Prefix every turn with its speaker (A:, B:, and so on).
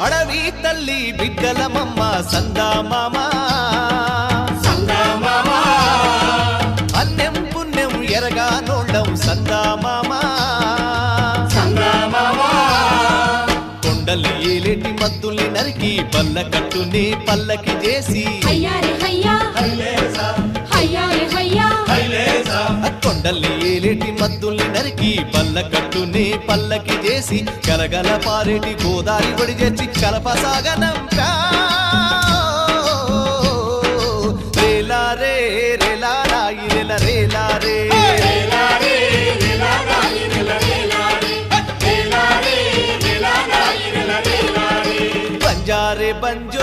A: అడవి తల్లి బిడ్డలమమ్మ సందామామ అన్నెం పుణ్యం ఎరగా నోళ్ళం సందామామ కొండలు ఏలేటి మద్దుల్ని నరికి పల్ల కట్టుని పల్లకి చేసి కొండల్ని ఏలేటి మద్దుల్ని నరికి పల్ల కట్టుని పల్లకి చేసి కలగల పారేటి గోదారి ఒడి చేసి కలపసాగనంపా రేలారే రేలా రాయి రేల రేలారే బంజారే బంజో